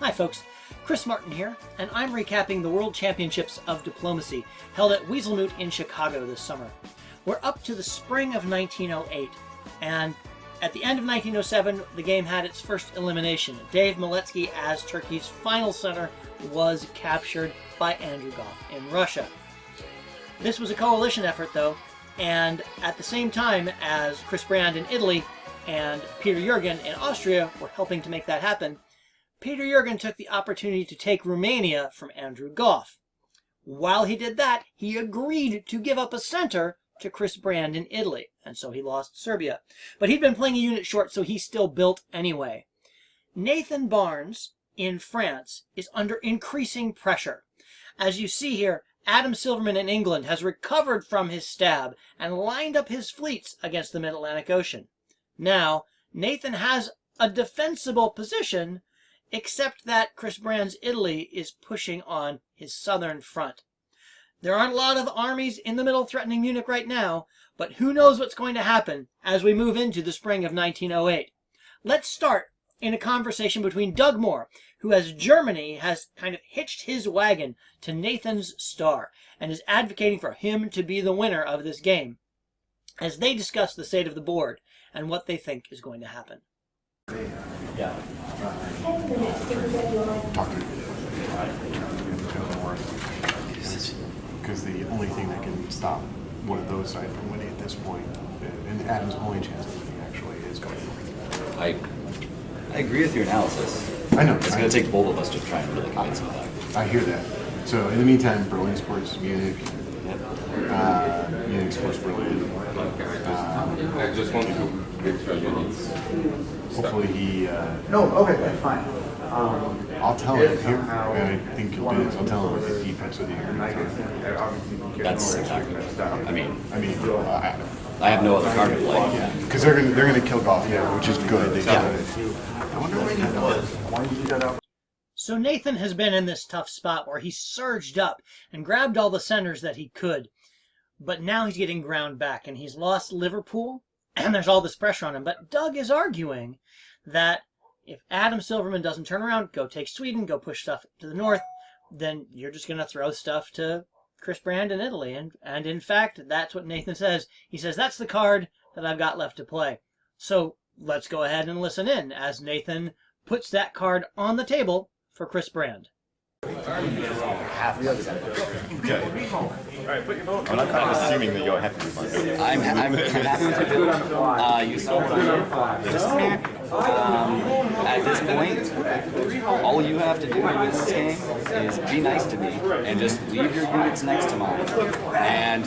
Hi folks, Chris Martin here, and I'm recapping the World Championships of Diplomacy held at WeaselMoot in Chicago this summer. We're up to the spring of 1908, and at the end of 1907, the game had its first elimination. Dave Miletsky, as Turkey's final center, was captured by Andrew Goff in Russia. This was a coalition effort, though, and at the same time as Chris Brand in Italy and Peter Jürgen in Austria were helping to make that happen, Peter Jürgen took the opportunity to take Romania from Andrew Goff. While he did that, he agreed to give up a center to Chris Brand in Italy, and so he lost Serbia. But he'd been playing a unit short, so he still built anyway. Nathan Barnes in France is under increasing pressure. As you see here, Adam Silverman in England has recovered from his stab and lined up his fleets against the Mid-Atlantic Ocean. Now, Nathan has a defensible position, except that Chris Brand's Italy is pushing on his southern front. There aren't a lot of armies in the middle threatening Munich right now, but who knows what's going to happen as we move into the spring of 1908. Let's start in a conversation between Doug Moore, who as Germany has kind of hitched his wagon to Nathan's star and is advocating for him to be the winner of this game, as they discuss the state of the board and what they think is going to happen. Yeah. Because the only thing that can stop one of those sides from winning at this point, and Adam's only chance of winning actually, is going north. I agree with your analysis. I know. It's going to take both of us to try and really convince me of that. I hear that. So in the meantime, Berlin Sports Munich, Munich Sports Berlin. I just want to extra units. Hopefully he. No, okay, that's fine. I'll tell him here, and I think he'll do this. I'll tell him the defense with the That's exactly. I mean, I have no other card to play. Yeah, because they're gonna kill Goff, which is good. I wonder where he was. Why did you do that? So Nathan has been in this tough spot where he surged up and grabbed all the centers that he could, but now he's getting ground back, and he's lost Liverpool, and there's all this pressure on him. But Doug is arguing that if Adam Silverman doesn't turn around, go take Sweden, go push stuff to the north, then you're just going to throw stuff to Chris Brand in Italy. And in fact, that's what Nathan says. He says, that's the card that I've got left to play. So let's go ahead and listen in as Nathan puts that card on the table for Chris Brand. Okay. I'm not kind of assuming that you're happy with my build. I'm happy with the build. You saw what I did. Just at this point, all you have to do in this game is be nice to me and just leave your units next to mine. And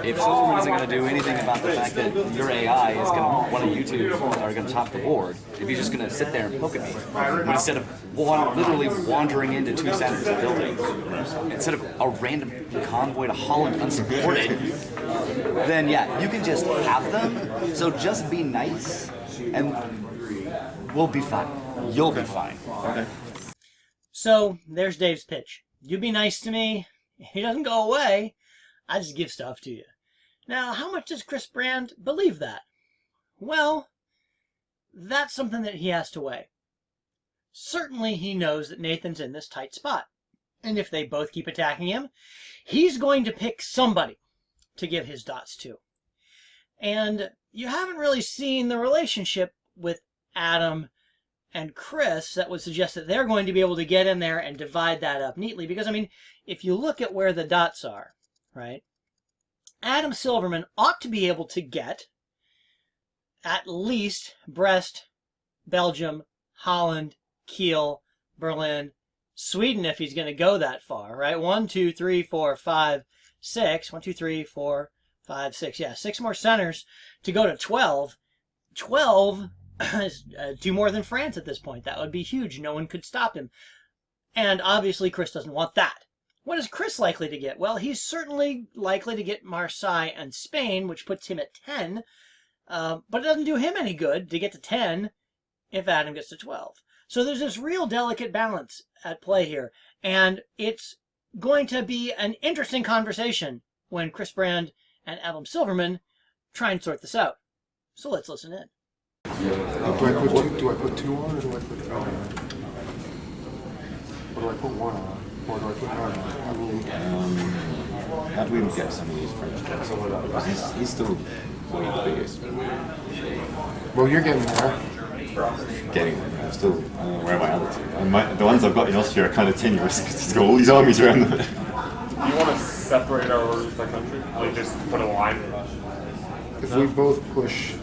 if Silverman isn't going to do anything about the fact that your AI is going to, one of you two are going to top the board, if he's just going to sit there and poke at me, but instead of literally wandering into two centers of buildings, instead of a random convoy to Holland unsupported, then yeah, you can just have them. So just be nice, and we'll be fine. You'll be fine. Okay. So there's Dave's pitch. You be nice to me. He doesn't go away. I just give stuff to you. Now, how much does Chris Brand believe that? Well, that's something that he has to weigh. Certainly he knows that Nathan's in this tight spot. And if they both keep attacking him, he's going to pick somebody to give his dots to. And you haven't really seen the relationship with Adam and Chris that would suggest that they're going to be able to get in there and divide that up neatly. Because, I mean, if you look at where the dots are, right, Adam Silverman ought to be able to get at least Brest, Belgium, Holland, Kiel, Berlin, Sweden, if he's going to go that far, right? 1, 2, 3, 4, 5, 6. 1, 2, 3, 4, 5, 6. Yeah, 6 more centers to go to 12. 12 is 2 more than France at this point. That would be huge. No one could stop him. And obviously, Chris doesn't want that. What is Chris likely to get? Well, he's certainly likely to get Marseille and Spain, which puts him at 10. But it doesn't do him any good to get to 10 if Adam gets to 12. So there's this real delicate balance at play here. And it's going to be an interesting conversation when Chris Brand and Adam Silverman try and sort this out. So let's listen in. Do I put two on or do I put 3 on? What do I put 1 on? Or do I put 9 on? I mean, How do we even get some of these French guys? Because he's still one of the biggest. well, you're getting there. Getting them. I'm still, where am I at? And the ones I've got in Austria are kind of tenuous because it's got all these armies around them. Do you want to separate our orders by country? Like just put a line? If we both push,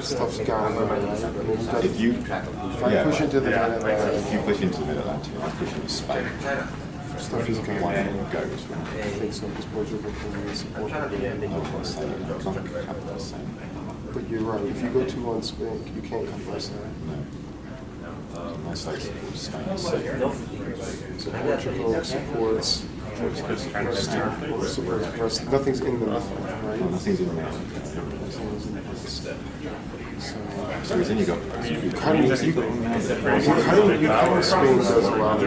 stuff's gone. If you, If I push into the if you push into the Mid-Atlantic, I push into Spain. stuff is gone. One goes from I think so, because Portugal can support the But you're right, if you go 2 on Spain, you can't come less than unless like Spain is safe. So Portugal supports nothing's in the middle, right? Nothing's in there. So then you got Cutting Spain does allow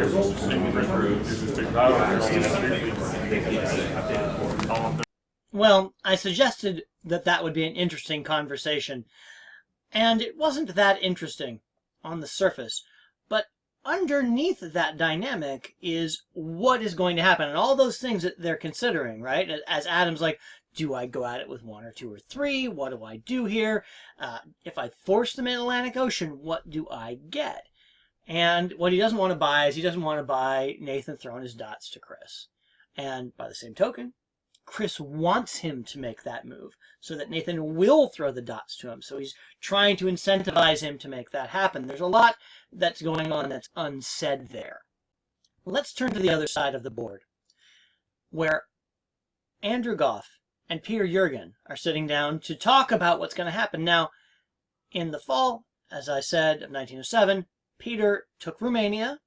Well, I suggested that that would be an interesting conversation, and it wasn't that interesting on the surface, but underneath that dynamic is what is going to happen, and all those things that they're considering, right? As Adam's like, do I go at it with 1 or 2 or 3? What do I do here? If I force the Mid-Atlantic Ocean, what do I get? And what he doesn't want to buy is he doesn't want to buy Nathan throwing his dots to Chris. And by the same token, Chris wants him to make that move so that Nathan will throw the dots to him. So he's trying to incentivize him to make that happen. There's a lot that's going on that's unsaid there. Let's turn to the other side of the board, where Andrew Goff and Peter Jürgen are sitting down to talk about what's going to happen. Now, in the fall, as I said, of 1907, Peter took Romania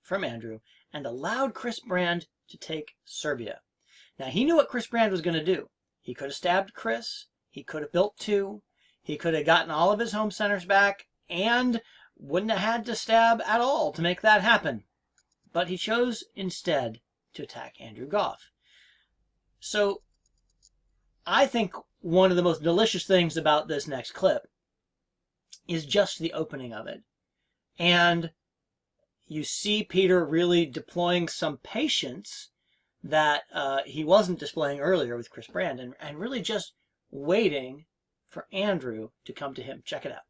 from Andrew and allowed Chris Brand to take Serbia. Now, he knew what Chris Brand was going to do. He could have stabbed Chris. He could have built 2. He could have gotten all of his home centers back and wouldn't have had to stab at all to make that happen. But he chose instead to attack Andrew Goff. So I think one of the most delicious things about this next clip is just the opening of it. And you see Peter really deploying some patience that he wasn't displaying earlier with Chris Brand, and really just waiting for Andrew to come to him. Check it out.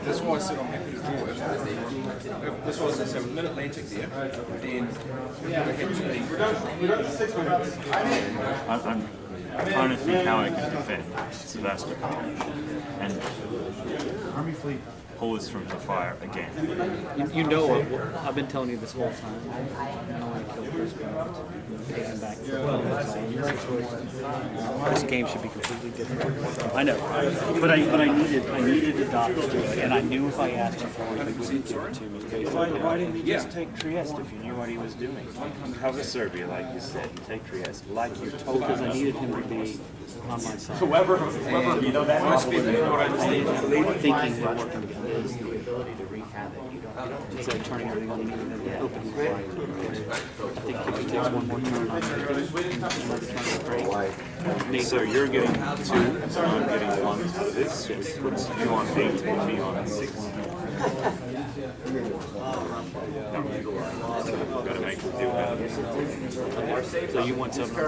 This was a Mid-Atlantic there, then I'm trying to think how I can defend Sevastopol and Army Fleet pulls from the fire again. You know what I've been telling you this whole time. I want to kill Chris Brand. Take him back. This game should be completely different. I know, but I needed the dots to do it, and I knew if I asked him for it, he wouldn't give it to me. Why didn't he just take Trieste if you knew what he was doing? Cover Serbia, like you said, and take Trieste, like you told Because us. I needed him to be on my side. Whoever, you know, that must be Thinking we're working together is the ability to wreak havoc. Instead of turning everything on, you need to open the fire. I think if he takes one more turn on another turn of break. So you're getting 2, and I'm getting 1. This puts you on 8 and me on 6. Gotta make the deal better. So you want 7 on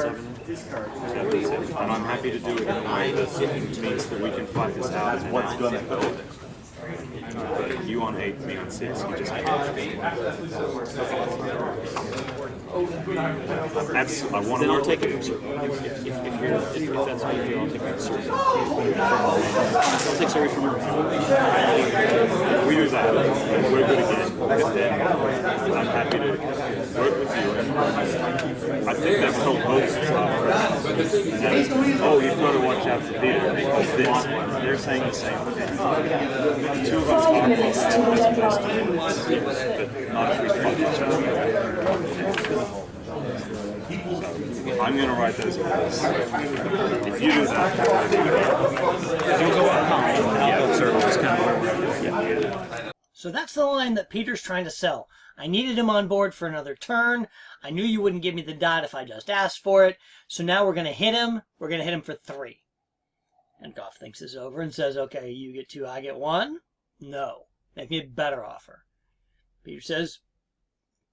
7? 7. And I'm happy to do it in a way that means that we can fight this out and what's going to build it. But you on 8, me on 6, you just can't. I want to Then I'll work take with it you. from Serbia. If that's how you feel, I'll take it from Serbia. I'll take Serbia from her. If we do that, and we're good again, then I'm happy to work with you. And I think they've told both sides, oh, you've got to watch out for Peter, because they're saying the same thing. The 2 of us are this place to win, but not if we fight each other. I'm going to write those orders. If you do that, You'll go up high, and I'll go Serbia. It's kind of where we're at. So that's the line that Peter's trying to sell. I needed him on board for another turn. I knew you wouldn't give me the dot if I just asked for it. So now we're going to hit him. We're going to hit him for 3. And Goff thinks this over and says, okay, you get 2, I get 1. No. Make me a better offer. Peter says,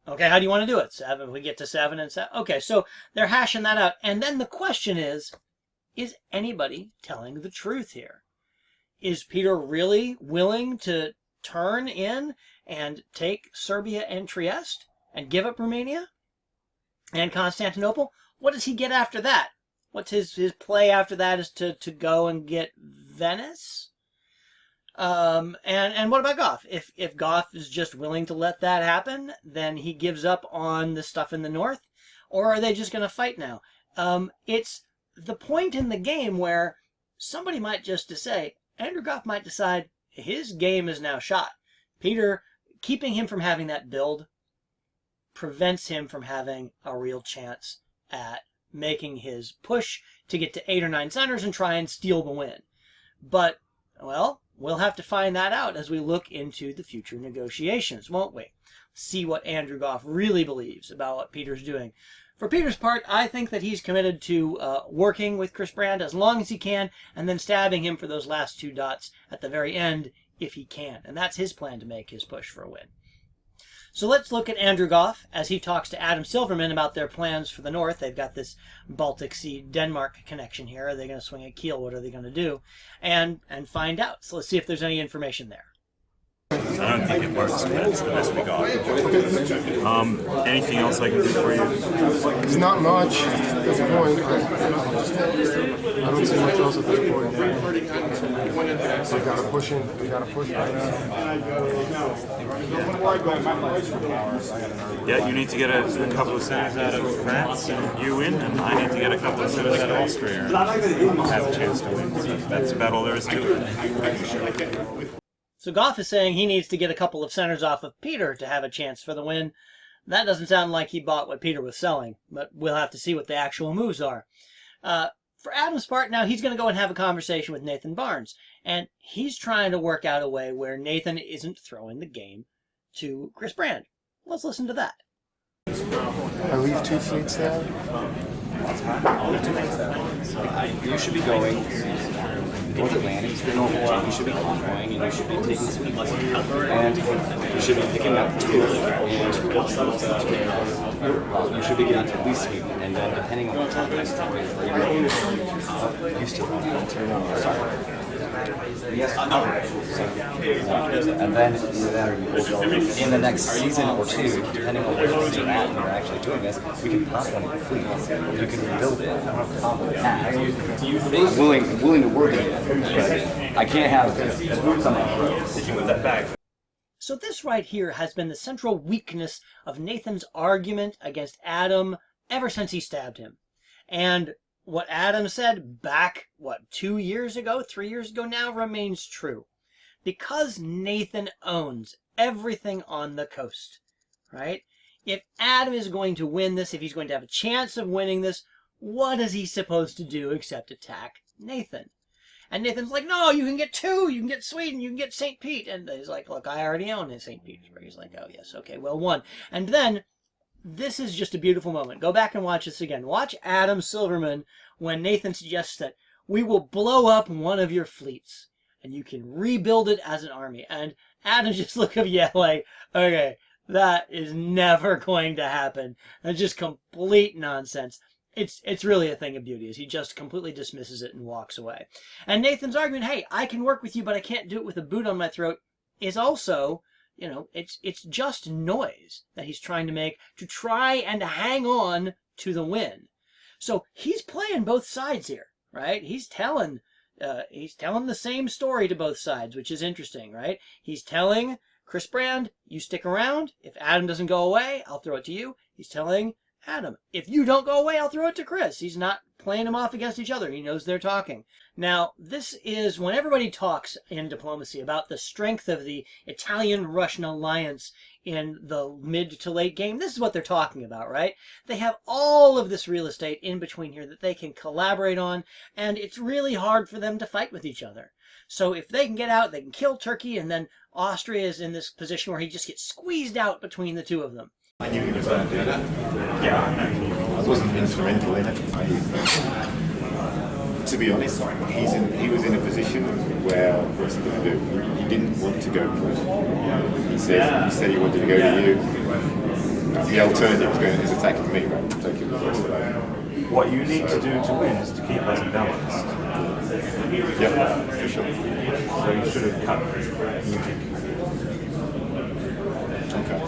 okay, how do you want to do it? 7, we get to 7 and 7. Okay, so they're hashing that out. And then the question is anybody telling the truth here? Is Peter really willing to turn in and take Serbia and Trieste and give up Romania and Constantinople? What does he get after that? What's his play after that is to go and get Venice? And what about Gough? If Gough is just willing to let that happen, then he gives up on the stuff in the north, or are they just going to fight now? It's the point in the game where somebody might just say, Andrew Gough might decide his game is now shot. Peter, keeping him from having that build prevents him from having a real chance at making his push to get to 8 or 9 centers and try and steal the win. But, well, we'll have to find that out as we look into the future negotiations, won't we? See what Andrew Gough really believes about what Peter's doing. For Peter's part, I think that he's committed to working with Chris Brand as long as he can, and then stabbing him for those last 2 dots at the very end if he can. And that's his plan to make his push for a win. So let's look at Andrew Gough as he talks to Adam Silverman about their plans for the north. They've got this Baltic Sea Denmark connection here. Are they going to swing at Kiel? What are they going to do? And find out. So let's see if there's any information there. I don't think it works, but it's the best we got. Anything else I can do for you? It's not much at this point. I don't see much else at this point. So we gotta push in. We gotta push right now. Yeah, you need to get a couple of centers out of France and you win, and I need to get a couple of centers out of Austria and have a chance to win. So that's about all there is to it. So Gough is saying he needs to get a couple of centers off of Peter to have a chance for the win. That doesn't sound like he bought what Peter was selling, but we'll have to see what the actual moves are. For Adam's part, now he's going to go and have a conversation with Nathan Barnes, and he's trying to work out a way where Nathan isn't throwing the game to Chris Brand. Let's listen to that. I leave 2 fleets there. You should be going towards Atlantic, you're normal. You should be convoying and you should be taking sweep. And you should be picking up 2. And well, you should be getting at least sweep. And then depending on what time next time you still sorry. Yes, and then in the next season or 2, depending on where you're at and you're actually doing this, we can pop one of your fleets. You can rebuild it. I'm willing to work it, but I can't have something. Did you move that back? So this right here has been the central weakness of Nathan's argument against Adam ever since he stabbed him. And what Adam said back, 2 years ago, 3 years ago now, remains true. Because Nathan owns everything on the coast, right? If Adam is going to win this, if he's going to have a chance of winning this, what is he supposed to do except attack Nathan? And Nathan's like, no, you can get 2, you can get Sweden, you can get St. Pete. And he's like, look, I already own St. Petersburg. He's like, oh yes, okay, well, 1. And then this is just a beautiful moment. Go back and watch this again. Watch Adam Silverman when Nathan suggests that we will blow up one of your fleets and you can rebuild it as an army. And Adam just look at you like, okay, that is never going to happen. That's just complete nonsense. It's really a thing of beauty as he just completely dismisses it and walks away. And Nathan's argument, hey, I can work with you, but I can't do it with a boot on my throat, is also, you know, it's just noise that he's trying to make to try and hang on to the win. So he's playing both sides here, right? He's telling the same story to both sides, which is interesting, right? He's telling Chris Brand, you stick around. If Adam doesn't go away, I'll throw it to you. He's telling Adam, if you don't go away, I'll throw it to Chris. He's not playing them off against each other. He knows they're talking. Now, this is when everybody talks in diplomacy about the strength of the Italian-Russian alliance in the mid to late game. This is what they're talking about, right? They have all of this real estate in between here that they can collaborate on, and it's really hard for them to fight with each other. So if they can get out, they can kill Turkey, and then Austria is in this position where he just gets squeezed out between the 2 of them. I knew he was going to do that. Yeah, I wasn't instrumental in it. to be honest, he was in a position where what's he going to do? He didn't want to go pro. He said he wanted to go to you. The alternative is attacking me, right? Taking the first fight. What you need to do to win is to keep us balanced. Yeah, for sure. So you should have cut Munich. Okay.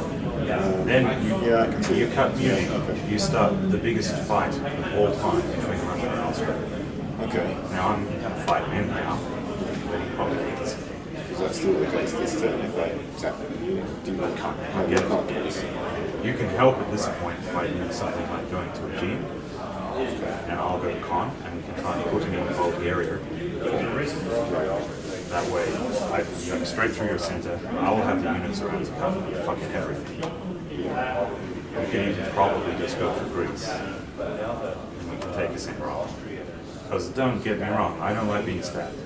Then you cut Munich. Okay. You start the biggest fight of all time between Russia and Austria. Okay. Now I'm going to fight him now, but he probably is. Is that still the case this turn if I tap do you can't get it. You can help at this point by doing something like going to a gene, and I'll go to con, and we can try and put him in Bulgaria. That way, you go straight through your center. I will have the units around to cover fucking everything. We can even probably just go for Greece, and we can take a center off. Because don't get me wrong, I don't like being stabbed.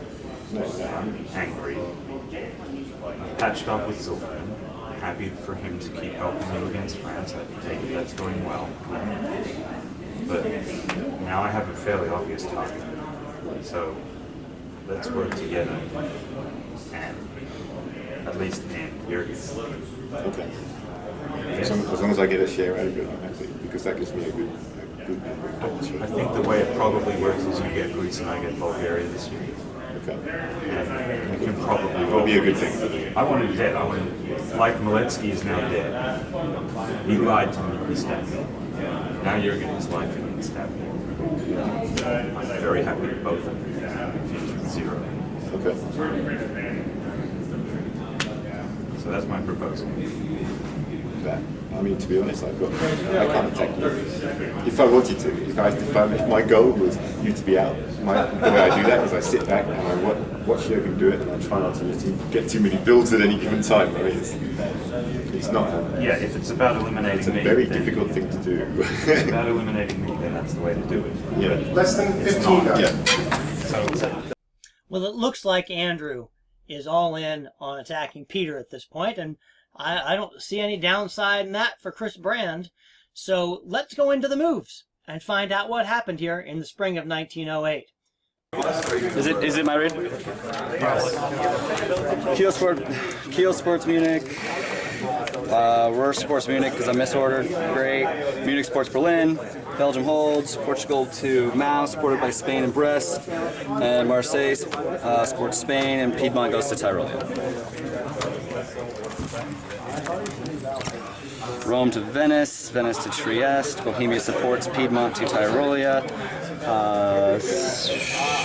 I'm angry. I'm patched up with Silverman. Happy for him to keep helping you against France. I take it that's going well. But now I have a fairly obvious target. So let's work together and at least end Jurgen. Okay. As long as I get a share out of it, I'm happy, because that gives me a good I think the way it probably works is you get Greece and I get Bulgaria this year. Okay. And we can probably... It will be a good thing for me. I wanted dead. Like Miletsky is now dead. He lied to me, he stabbed me. Now Jurgen is lying to me and stabbed me. I'm very happy with both of them. Confused with 0. Okay. So that's my proposal. That. I mean, to be honest, I can't attack you. If I wanted to, if my goal was you to be out, the way I do that is I sit back and I watch Jurgen do it, and I try not to get too many builds at any given time. I mean, it's not. Yeah, if it's about eliminating me, it's a very difficult thing to do. If it's about eliminating me, then that's the way to do it. Yeah. Less than 15 guys. Yeah. Well, it looks like Andrew is all in on attacking Peter at this point, and I don't see any downside in that for Chris Brand. So let's go into the moves and find out what happened here in the spring of 1908. Is it my read? Yes. Kiel Sports Munich. Ruhr Sports Munich because I misordered. Great. Munich Sports Berlin. Belgium holds. Portugal to Mau, supported by Spain and Brest. And Marseille Sports Spain, and Piedmont goes to Tyrolia. Rome to Venice, Venice to Trieste, Bohemia supports Piedmont to Tyrolia,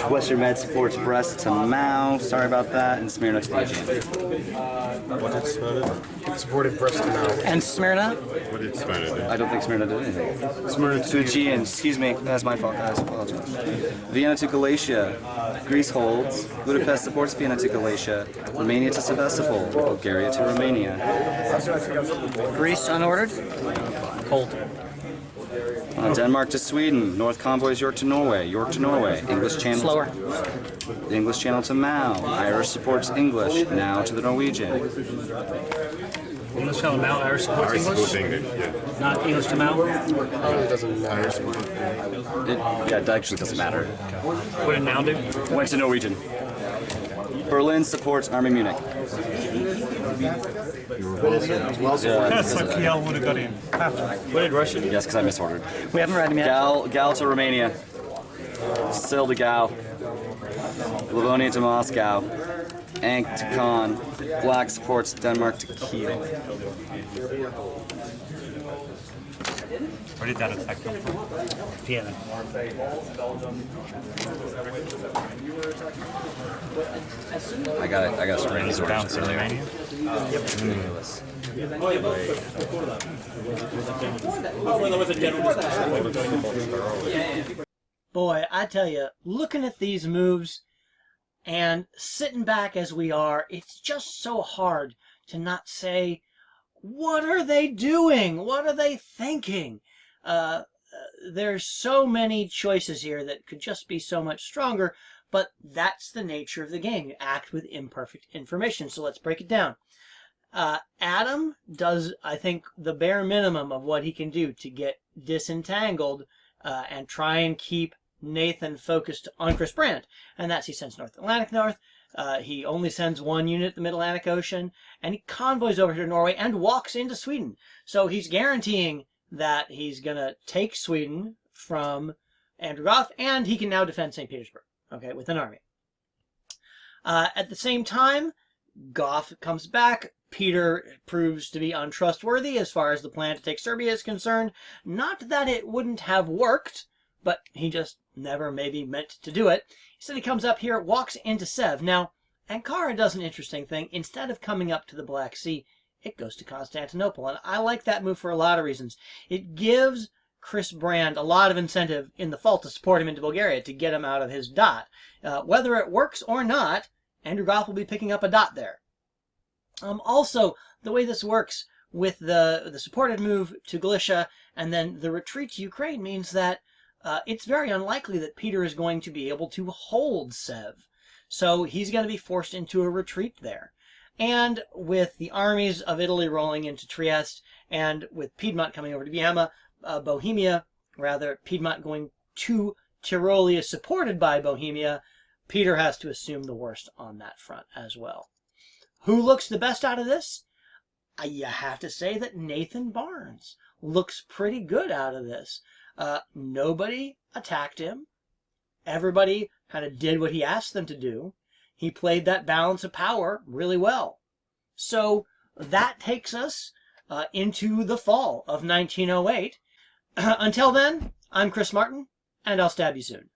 Western Med supports Brest to Mau, sorry about that, and Smyrna to the Aegean. What did Smyrna do? It supported Brest to Mau. And Smyrna? What did Smyrna do? I don't think Smyrna did anything. Smyrna to Aegean, excuse me, that's my fault, guys, apologize. Vienna to Galatia, Greece holds, Budapest supports Vienna to Galatia, Romania to Sevastopol, Bulgaria to Romania. Greece unordered? Hold. Denmark to Sweden, North Convoys York to Norway, English Channel. Slower. English Channel to Mau, Irish supports English, now to the Norwegian. English Channel to Mau, Irish supports English? Yeah. Not English to Mau? It doesn't matter. It actually doesn't matter. What did Mau do? Went to Norwegian. Berlin supports Army Munich. That's like Kiel would have got in. What did Russia do? Yes, because I misordered. We haven't read them yet. Gal to Romania. Sil to Gao. Livonia to Moscow. Ankh to Caen. Black supports Denmark to Kiel. Where did that attack come from? Vienna. I got it straight. Is it down to Romania? Boy, I tell you, looking at these moves and sitting back as we are, it's just so hard to not say, what are they doing? What are they thinking? There's so many choices here that could just be so much stronger, but that's the nature of the game. You act with imperfect information. So let's break it down. Adam does, I think, the bare minimum of what he can do to get disentangled and try and keep Nathan focused on Chris Brandt, and that's he sends North Atlantic north. He only sends one unit at the Mid-Atlantic Ocean, and he convoys over to Norway and walks into Sweden. So he's guaranteeing that he's going to take Sweden from Andrew Goff, and he can now defend St. Petersburg, okay, with an army. At the same time, Goff comes back. Peter proves to be untrustworthy as far as the plan to take Serbia is concerned. Not that it wouldn't have worked, but he just never maybe meant to do it. Instead, he comes up here, walks into Sev. Now, Ankara does an interesting thing. Instead of coming up to the Black Sea, it goes to Constantinople. And I like that move for a lot of reasons. It gives Chris Brandt a lot of incentive in the fall to support him into Bulgaria, to get him out of his dot. Whether it works or not, Andrew Goff will be picking up a dot there. Also, the way this works with the supported move to Galicia and then the retreat to Ukraine means that it's very unlikely that Peter is going to be able to hold Sev. So he's going to be forced into a retreat there. And with the armies of Italy rolling into Trieste, and with Piedmont coming over to Piedmont going to Tyrolia supported by Bohemia, Peter has to assume the worst on that front as well. Who looks the best out of this? You have to say that Nathan Barnes looks pretty good out of this. Nobody attacked him. Everybody kind of did what he asked them to do. He played that balance of power really well. So that takes us into the fall of 1908. Until then, I'm Chris Martin, and I'll stab you soon.